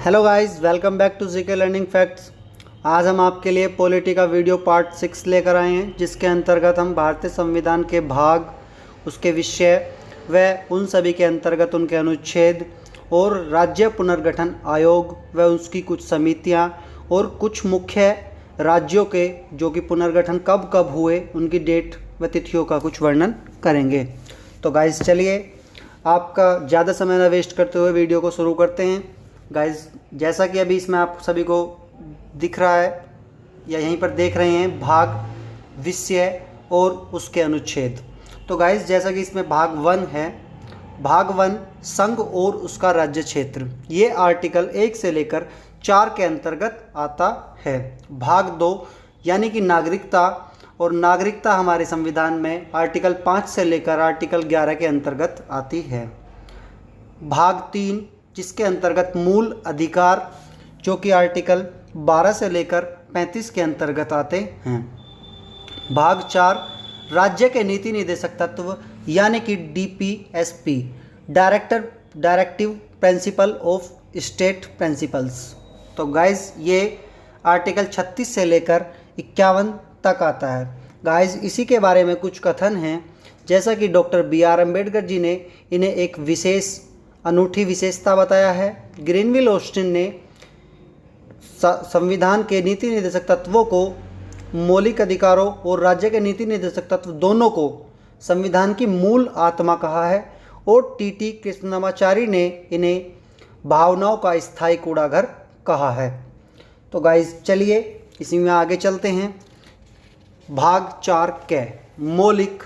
Hello guys, welcome back to GK learning facts. आज हम आपके लिए पॉलिटी का वीडियो पार्ट 6 लेकर आए हैं, जिसके अंतर्गत हम भारतीय संविधान के भाग, उसके विषय व उन सभी के अंतर्गत उनके अनुच्छेद और राज्य पुनर्गठन आयोग व उसकी कुछ समितियां और कुछ मुख्य राज्यों के जो कि पुनर्गठन कब कब हुए, उनकी डेट व तिथियों का कुछ वर्णन करेंगे। तो गाइस चलिए, आपका ज़्यादा समय न वेस्ट करते हुए वीडियो को शुरू करते हैं। गाइस, जैसा कि अभी इसमें आप सभी को दिख रहा है या यहीं पर देख रहे हैं, भाग, विषय और उसके अनुच्छेद। तो गाइस, जैसा कि इसमें भाग 1 है, भाग 1 संघ और उसका राज्य क्षेत्र, ये आर्टिकल 1 से लेकर 4 के अंतर्गत आता है। भाग 2 यानी कि नागरिकता, और नागरिकता हमारे संविधान में आर्टिकल 5 से लेकर आर्टिकल 11 के अंतर्गत आती है। भाग 3 जिसके अंतर्गत मूल अधिकार, जो कि आर्टिकल 12 से लेकर 35 के अंतर्गत आते हैं। भाग 4 राज्य के नीति निर्देशक तत्व यानी कि DPSP, directive principle of state principles. तो गाइस, ये आर्टिकल 36 से लेकर 51 तक आता है। गाइस, इसी के बारे में कुछ कथन हैं, जैसा कि डॉक्टर BR अम्बेडकर जी ने इन्हें एक अनूठी विशेषता बताया है। ग्रीनविल ऑस्टिन ने संविधान के नीति निर्देशक तत्वों को, मौलिक अधिकारों और राज्य के नीति निर्देशक तत्व दोनों को संविधान की मूल आत्मा कहा है। और TT कृष्णमाचारी ने इन्हें भावनाओं का स्थायी कूड़ाघर कहा है। तो गाइस चलिए, इसी में आगे चलते हैं। भाग 4 के मौलिक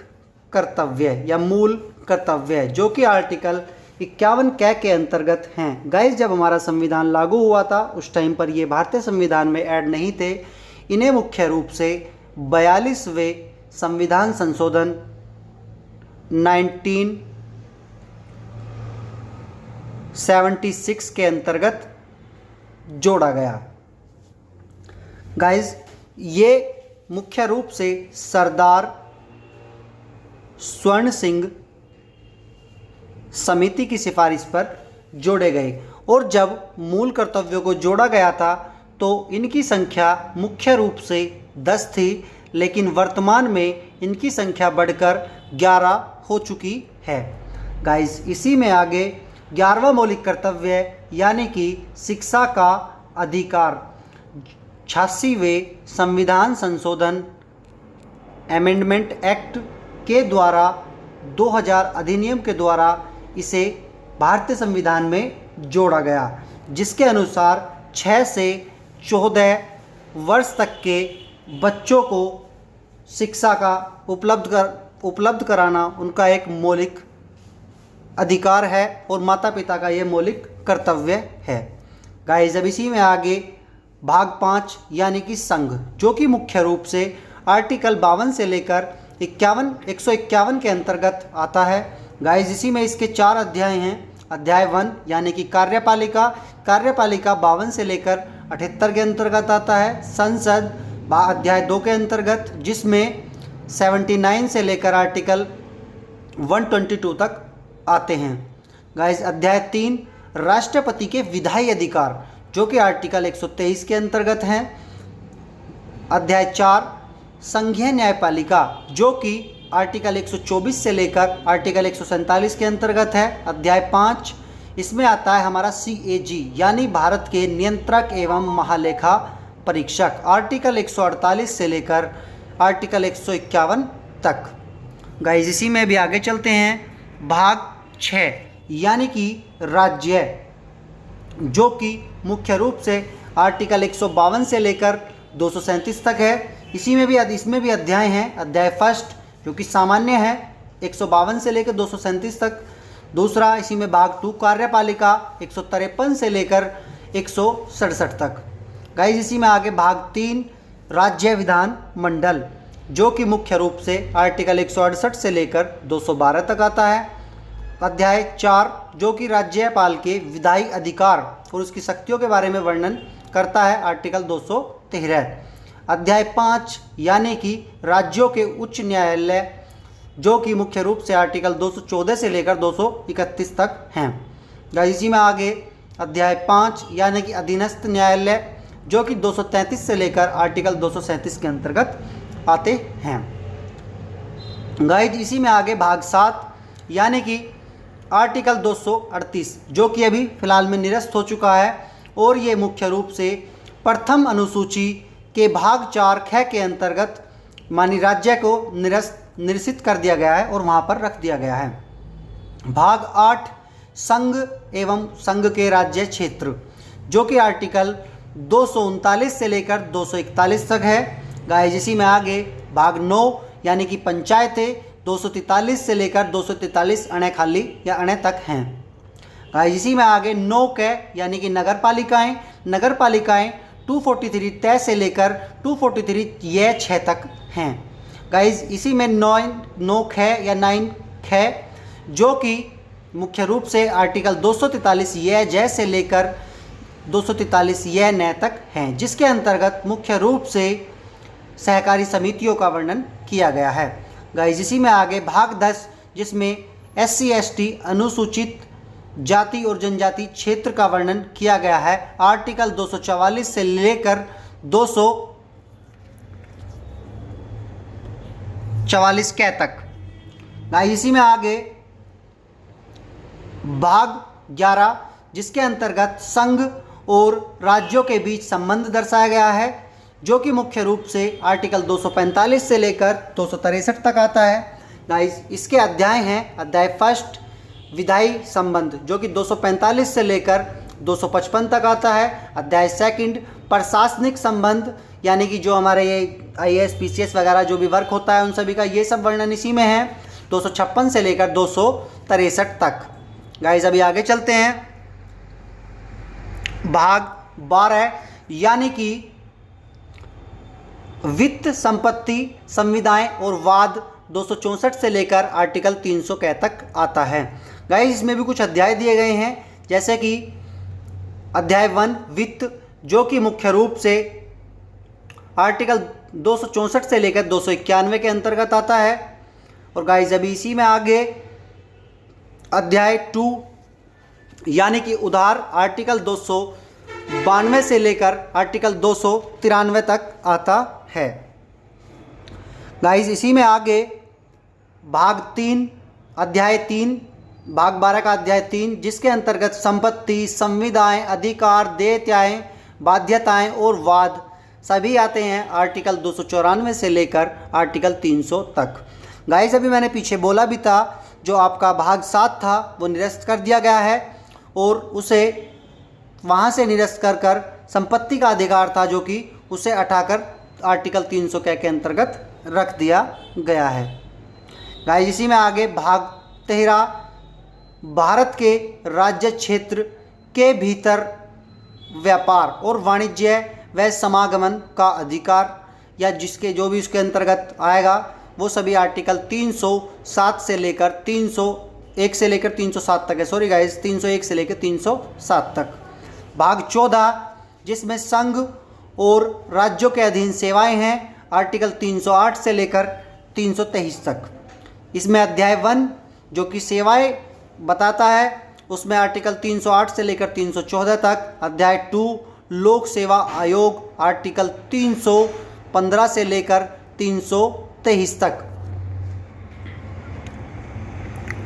कर्तव्य या मूल कर्तव्य, जो कि आर्टिकल 51 के अंतर्गत हैं। गाइस, जब हमारा संविधान लागू हुआ था, उस टाइम पर ये भारतीय संविधान में ऐड नहीं थे। इन्हें मुख्य रूप से 42वें संविधान संशोधन 1976 के अंतर्गत जोड़ा गया। गाइस, ये मुख्य रूप से सरदार स्वर्ण सिंह समिति की सिफारिश पर जोड़े गए। और जब मूल कर्तव्यों को जोड़ा गया था तो इनकी संख्या मुख्य रूप से 10 थी, लेकिन वर्तमान में इनकी संख्या बढ़कर 11 हो चुकी है। गाइस, इसी में आगे 11वां मौलिक कर्तव्य यानी कि शिक्षा का अधिकार, 86वें संविधान संशोधन अमेंडमेंट एक्ट के द्वारा 2000 अधिनियम के द्वारा इसे भारतीय संविधान में जोड़ा गया, जिसके अनुसार 6 से 14 वर्ष तक के बच्चों को शिक्षा का उपलब्ध कराना उनका एक मौलिक अधिकार है और माता पिता का ये मौलिक कर्तव्य है। गाइस, अब इसी में आगे भाग 5 यानी कि संघ, जो कि मुख्य रूप से आर्टिकल 52 से लेकर 151 के अंतर्गत आता है। गाइस, इसी में इसके 4 अध्याय हैं। अध्याय 1 यानी कि कार्यपालिका 52 से लेकर 78 के अंतर्गत आता है। संसद अध्याय 2 के अंतर्गत, जिसमें 79 से लेकर आर्टिकल 122 तक आते हैं। गाइस, अध्याय 3 राष्ट्रपति के विधायी अधिकार, जो कि आर्टिकल 123 के अंतर्गत हैं। अध्याय 4 संघीय न्यायपालिका, जो कि आर्टिकल 124 से लेकर आर्टिकल 147 के अंतर्गत है। अध्याय 5 इसमें आता है हमारा CAG यानी भारत के नियंत्रक एवं महालेखा परीक्षक, आर्टिकल 148 से लेकर आर्टिकल 151 तक। गाइस, इसी में भी आगे चलते हैं। भाग 6 यानी कि राज्य, जो कि मुख्य रूप से आर्टिकल 152 से लेकर 237 तक है। इसमें भी अध्याय हैं। अध्याय 1 जो कि सामान्य है, 152 से लेकर 237 तक। दूसरा, इसी में भाग 2 कार्यपालिका 153 से लेकर 167 तक। गाइस, इसी में आगे भाग 3 राज्य विधान मंडल, जो कि मुख्य रूप से आर्टिकल 168 से लेकर 212 तक आता है। अध्याय 4 जो कि राज्यपाल के विधायी अधिकार और उसकी शक्तियों के बारे में वर्णन करता है, आर्टिकल 213। अध्याय 5 यानी कि राज्यों के उच्च न्यायालय, जो कि मुख्य रूप से आर्टिकल 214 से लेकर 231 तक हैं। इसी में आगे अध्याय 5 यानी कि अधीनस्थ न्यायालय, जो कि 233 से लेकर आर्टिकल 237 के अंतर्गत आते हैं। गाइज इसी में आगे भाग 7 यानी कि आर्टिकल 238, जो कि अभी फिलहाल में निरस्त हो चुका है, और ये मुख्य रूप से प्रथम अनुसूची के भाग 4 ख के अंतर्गत मानी राज्य को निरसित कर दिया गया है और वहाँ पर रख दिया गया है। भाग 8 संघ एवं संघ के राज्य क्षेत्र, जो कि आर्टिकल 239 से लेकर 241 तक है। गाइस इसी में आगे भाग 9 यानी कि पंचायतें 243 से लेकर 243 अणे खाली या अणे तक हैं। गाइस इसी में आगे 9 के यानी कि नगर पालिकाएं 243 तय से लेकर 243 ये 6 तक हैं। गाइस इसी में 9 ख या 9 ख, जो कि मुख्य रूप से आर्टिकल 243 ये जय से लेकर 243 ये न तक हैं, जिसके अंतर्गत मुख्य रूप से सहकारी समितियों का वर्णन किया गया है। गाइस इसी में आगे भाग 10 जिसमें SC ST अनुसूचित जाति और जनजाति क्षेत्र का वर्णन किया गया है, आर्टिकल 244 से लेकर 244 क तक। गाइस इसी में आगे भाग 11 जिसके अंतर्गत संघ और राज्यों के बीच संबंध दर्शाया गया है, जो कि मुख्य रूप से आर्टिकल 245 से लेकर 263 तक आता है। गाइस इसके अध्याय हैं, अध्याय फर्स्ट विधायी संबंध, जो कि 245 से लेकर 255 तक आता है। अध्याय सेकंड प्रशासनिक संबंध, यानी कि जो हमारे ये IAS PCS वगैरह जो भी वर्क होता है उन सभी का ये सब वर्णन इसी में है, 256 से लेकर 263 तक। गाइस अभी आगे चलते हैं। भाग 12 यानी कि वित्त संपत्ति संविदाएं और वाद 264 से लेकर आर्टिकल 300 क तक आता है। गाइस इसमें भी कुछ अध्याय दिए गए हैं, जैसे कि अध्याय 1 वित्त, जो कि मुख्य रूप से आर्टिकल 264 से लेकर 291 के अंतर्गत आता है। और गाइस अभी इसी में आगे अध्याय 2 यानी कि उधार, आर्टिकल 292 से लेकर आर्टिकल 293 तक आता है। गाइस इसी में आगे भाग 3 अध्याय 3 भाग 12 का अध्याय 3, जिसके अंतर्गत संपत्ति संविदाएं अधिकार देयताएं बाध्यताएं और वाद सभी आते हैं, आर्टिकल 294 से लेकर आर्टिकल 300 तक। गाइस अभी मैंने पीछे बोला भी था, जो आपका भाग 7 था वो निरस्त कर दिया गया है, और उसे वहाँ से निरस्त कर संपत्ति का अधिकार था, जो कि उसे हटाकर आर्टिकल 300 के अंतर्गत रख दिया गया है। गाइस इसी में आगे भाग 13 भारत के राज्य क्षेत्र के भीतर व्यापार और वाणिज्य व समागमन का अधिकार, या जिसके जो भी उसके अंतर्गत आएगा वो सभी आर्टिकल 307 से लेकर 301 से लेकर 307 तक है। सॉरी गाइस, 301 से लेकर 307 तक। भाग 14 जिसमें संघ और राज्यों के अधीन सेवाएं हैं, आर्टिकल 308 से लेकर 323 तक। इसमें अध्याय 1 जो कि सेवाएं बताता है, उसमें आर्टिकल 308 से लेकर 314 तक। अध्याय 2 लोक सेवा आयोग, आर्टिकल 315 से लेकर 323 तक।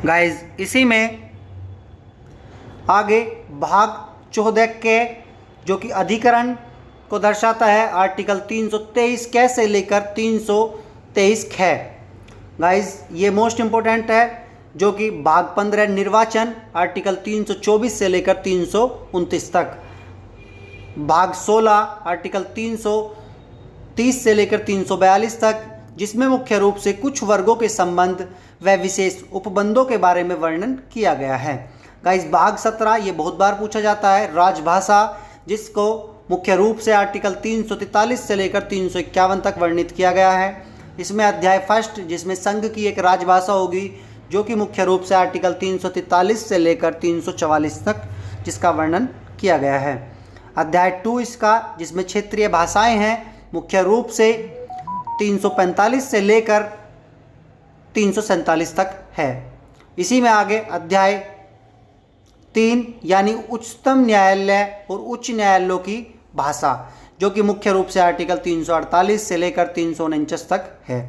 गाइस इसी में आगे भाग 14 के जो कि अधिकरण को दर्शाता है, आर्टिकल 323 क से लेकर 323 ख। गाइस ये मोस्ट इम्पोर्टेंट है, जो कि भाग 15 निर्वाचन, आर्टिकल 324 से लेकर 329 तक। भाग 16 आर्टिकल 330 से लेकर 342 तक, जिसमें मुख्य रूप से कुछ वर्गों के संबंध व विशेष उपबंधों के बारे में वर्णन किया गया है। गाइस भाग 17 ये बहुत बार पूछा जाता है, राजभाषा, जिसको मुख्य रूप से आर्टिकल 343 से लेकर 351 तक वर्णित किया गया है। इसमें अध्याय फर्स्ट जिसमें संघ की एक राजभाषा होगी, जो कि मुख्य रूप से आर्टिकल 343 से लेकर 344 तक जिसका वर्णन किया गया है। अध्याय 2 इसका जिसमें क्षेत्रीय भाषाएं हैं, मुख्य रूप से 345 से लेकर 347 तक है। इसी में आगे अध्याय 3 यानी उच्चतम न्यायालय और उच्च न्यायालयों की भाषा, जो कि मुख्य रूप से आर्टिकल 348 से लेकर 349 तक है।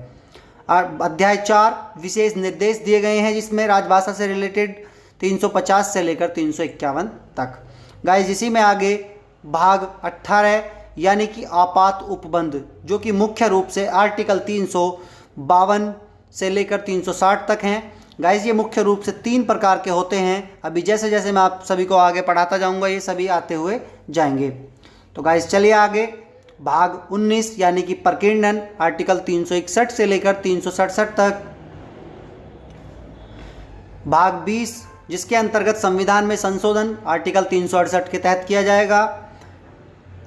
अध्याय 4 विशेष निर्देश दिए गए हैं जिसमें राजभाषा से रिलेटेड 350 से लेकर 351 तक। गाइस इसी में आगे भाग 18 यानी कि आपात उपबंध, जो कि मुख्य रूप से आर्टिकल 352 से लेकर 360 तक हैं। गाइस ये मुख्य रूप से 3 प्रकार के होते हैं। अभी जैसे जैसे मैं आप सभी को आगे पढ़ाता जाऊंगा ये सभी आते हुए जाएंगे। तो गाइस चलिए आगे भाग 19 यानी कि प्रकीर्णन, आर्टिकल 361 से लेकर 367 तक। भाग 20 जिसके अंतर्गत संविधान में संशोधन आर्टिकल 368 के तहत किया जाएगा।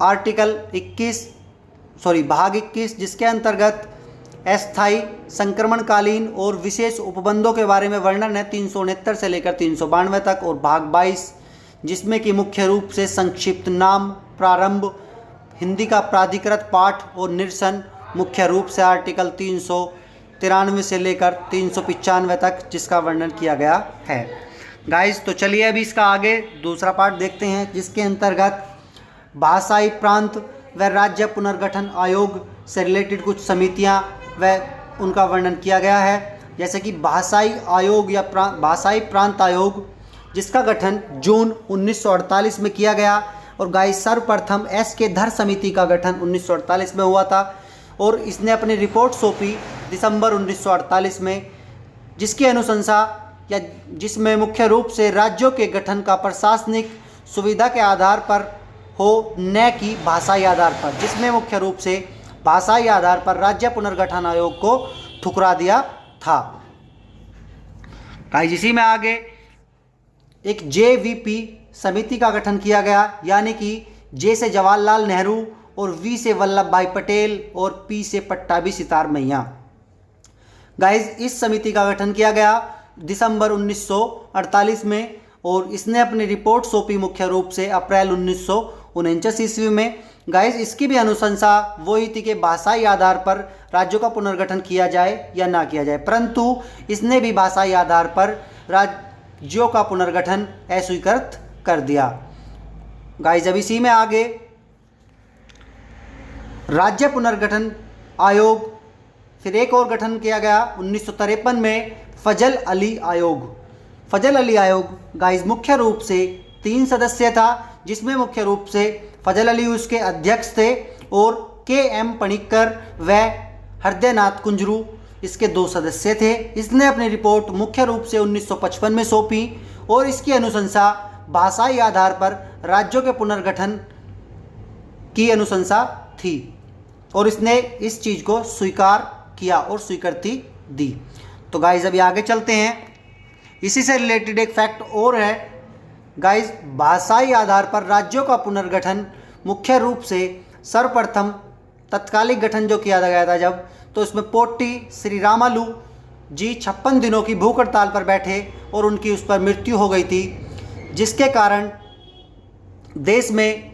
भाग 21 जिसके अंतर्गत अस्थायी, संक्रमणकालीन और विशेष उपबंधों के बारे में वर्णन है 369 से लेकर 392 तक। और भाग 22 जिसमें कि मुख्य रूप से संक्षिप्त नाम, प्रारंभ, हिंदी का प्राधिकृत पाठ और निरसन, मुख्य रूप से आर्टिकल 393 से लेकर 395 तक जिसका वर्णन किया गया है। गाइस तो चलिए अभी इसका आगे दूसरा पार्ट देखते हैं जिसके अंतर्गत भाषाई प्रांत व राज्य पुनर्गठन आयोग से रिलेटेड कुछ समितियां व उनका वर्णन किया गया है। जैसे कि भाषाई आयोग या भाषाई प्रांत आयोग जिसका गठन जून 1948 में किया गया। और गाइस सर्वप्रथम एस के धर समिति का गठन 1948 में हुआ था और इसने अपनी रिपोर्ट सौंपी दिसंबर 1948 में, जिसकी अनुशंसा या जिसमें मुख्य रूप से राज्यों के गठन का प्रशासनिक सुविधा के आधार पर हो, न कि भाषाई आधार पर, जिसमें मुख्य रूप से भाषाई आधार पर राज्य पुनर्गठन आयोग को ठुकरा दिया था। गाइस इसी में आगे एक JVP समिति का गठन किया गया, यानी कि J से जवाहरलाल नेहरू और V से वल्लभ भाई पटेल और P से पट्टाभी सितार मैया। गाइस इस समिति का गठन किया गया दिसंबर 1948 में और इसने अपनी रिपोर्ट सौंपी मुख्य रूप से अप्रैल 1949 ईस्वी में। गाइस इसकी भी अनुशंसा वही थी कि भाषाई आधार पर राज्यों का पुनर्गठन किया जाए या ना किया जाए, परंतु इसने भी भाषाई आधार पर राज्यों का पुनर्गठन अस्वीकृत कर दिया। गाइस अब इसी में आगे राज्य पुनर्गठन आयोग, फिर एक और गठन किया गया 1953 में फजल अली आयोग। फजल अली आयोग गाइस मुख्य रूप से 3 सदस्य था, जिसमें मुख्य रूप से फजल अली उसके अध्यक्ष थे और KM पणिक्कर व हृदयनाथ कुंजरू इसके 2 सदस्य थे। इसने अपनी रिपोर्ट मुख्य रूप से 1955 में सौंपी और इसकी अनुशंसा भाषाई आधार पर राज्यों के पुनर्गठन की अनुशंसा थी और इसने इस चीज़ को स्वीकार किया और स्वीकृति दी। तो गाइस अभी आगे चलते हैं। इसी से रिलेटेड एक फैक्ट और है गाइस, भाषाई आधार पर राज्यों का पुनर्गठन मुख्य रूप से सर्वप्रथम तत्कालिक गठन जो किया गया था जब, तो इसमें पोट्टी श्री रामालू जी 56 दिनों की भूख हड़ताल पर बैठे और उनकी उस पर मृत्यु हो गई थी, जिसके कारण देश में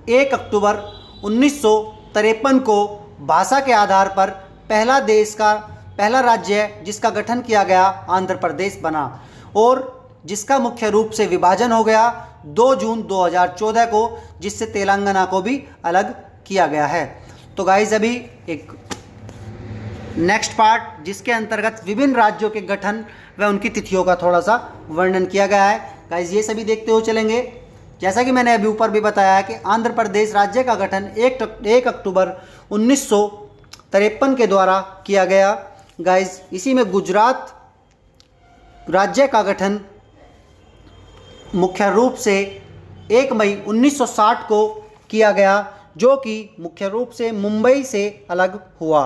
1 अक्टूबर 1953 को भाषा के आधार पर पहला राज्य जिसका गठन किया गया आंध्र प्रदेश बना और जिसका मुख्य रूप से विभाजन हो गया 2 जून 2014 को, जिससे तेलंगाना को भी अलग किया गया है। तो गाइस अभी एक नेक्स्ट पार्ट जिसके अंतर्गत विभिन्न राज्यों के गठन व उनकी तिथियों का थोड़ा सा वर्णन किया गया है। गाइस ये सभी देखते हुए चलेंगे। जैसा कि मैंने अभी ऊपर भी बताया है कि आंध्र प्रदेश राज्य का गठन 1 अक्टूबर 1953 के द्वारा किया गया। गाइस इसी में गुजरात राज्य का गठन मुख्य रूप से 1 मई 1960 को किया गया, जो कि मुख्य रूप से मुंबई से अलग हुआ।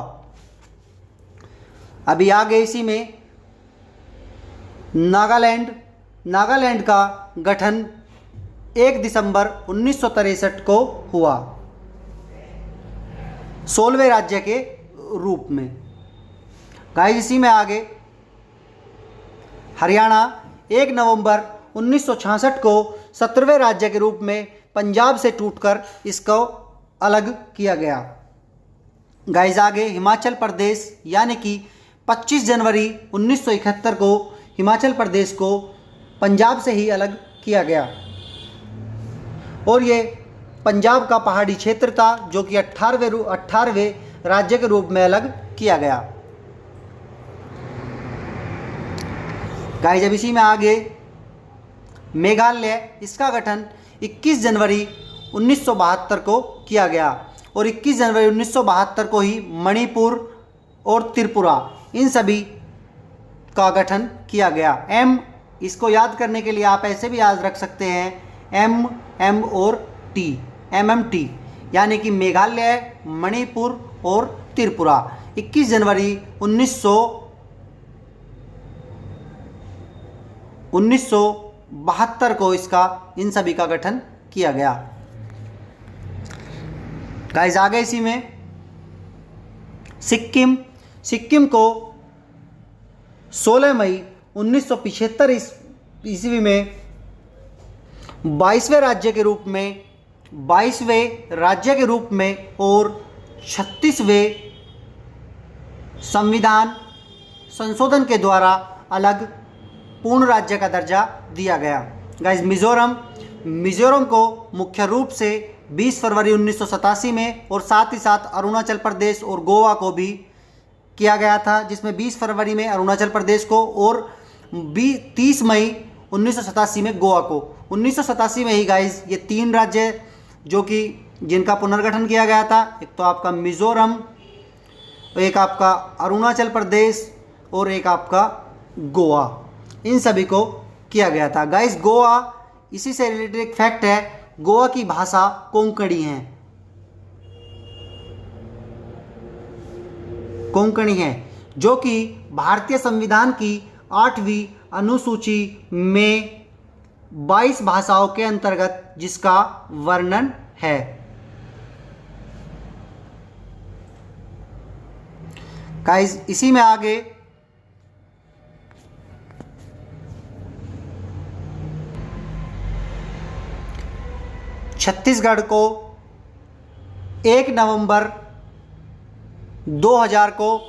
अभी आगे इसी में नागालैंड का गठन 1 दिसंबर 1963 को हुआ 16वें राज्य के रूप में। गाइस इसी में आगे हरियाणा 1 नवंबर 1966 को 17वें राज्य के रूप में पंजाब से टूटकर इसको अलग किया गया। गाइस आगे हिमाचल प्रदेश यानी कि 25 जनवरी 1971 को हिमाचल प्रदेश को पंजाब से ही अलग किया गया। और ये पंजाब का पहाड़ी क्षेत्र था जो कि 18वें राज्य के रूप में अलग किया गया। गाइस अब इसी में आगे मेघालय, इसका गठन 21 जनवरी 1972 को किया गया और 21 जनवरी 1972 को ही मणिपुर और त्रिपुरा इन सभी का गठन किया गया। एम, इसको याद करने के लिए आप ऐसे भी याद रख सकते हैं एम और टी, MMT, यानी कि मेघालय, मणिपुर और त्रिपुरा। 21 जनवरी 1972 को इन सभी का गठन किया गया। गाइस आगे इसी में सिक्किम को 16 मई 1975 ईस्वी में 22वें राज्य के रूप में और 36वें संविधान संशोधन के द्वारा अलग पूर्ण राज्य का दर्जा दिया गया। गाइस मिजोरम को मुख्य रूप से 20 फरवरी 1987 में और साथ ही साथ अरुणाचल प्रदेश और गोवा को भी किया गया था, जिसमें 20 फरवरी में अरुणाचल प्रदेश को और 30 मई 1987 में गोवा को। 1987 में ही गाइस ये 3 राज्य जो कि जिनका पुनर्गठन किया गया था, एक तो आपका मिजोरम, एक आपका अरुणाचल प्रदेश और एक आपका गोवा, इन सभी को किया गया था। गाइस गोवा, इसी से रिलेटेड एक फैक्ट है, गोवा की भाषा कोंकणी है जो कि भारतीय संविधान की 8वीं अनुसूची में 22 भाषाओं के अंतर्गत जिसका वर्णन है। गाइस इसी में आगे छत्तीसगढ़ को 1 नवंबर 2000 को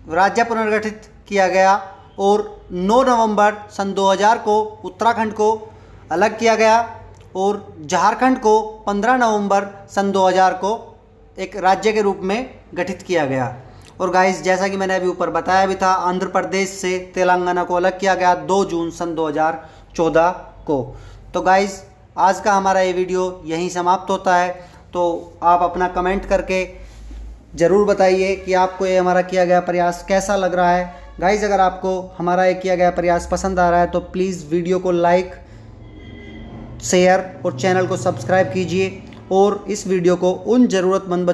राज्य पुनर्गठित किया गया और 9 नवंबर सन 2000 को उत्तराखंड को अलग किया गया और झारखंड को 15 नवंबर सन 2000 को एक राज्य के रूप में गठित किया गया। और गाइस जैसा कि मैंने अभी ऊपर बताया भी था, आंध्र प्रदेश से तेलंगाना को अलग किया गया 2 जून सन 2014 को। तो गाइस आज का हमारा ये वीडियो यहीं समाप्त होता है। तो आप अपना कमेंट करके ज़रूर बताइए कि आपको ये हमारा किया गया प्रयास कैसा लग रहा है। गाइस अगर आपको हमारा ये किया गया प्रयास पसंद आ रहा है तो प्लीज़ वीडियो को लाइक, शेयर और चैनल को सब्सक्राइब कीजिए और इस वीडियो को उन ज़रूरतमंद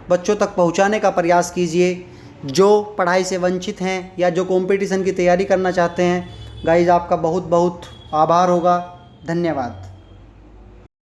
बच्चों तक पहुंचाने का प्रयास कीजिए जो पढ़ाई से वंचित हैं या जो कंपटीशन की तैयारी करना चाहते हैं। गाइस आपका बहुत बहुत आभार होगा। धन्यवाद।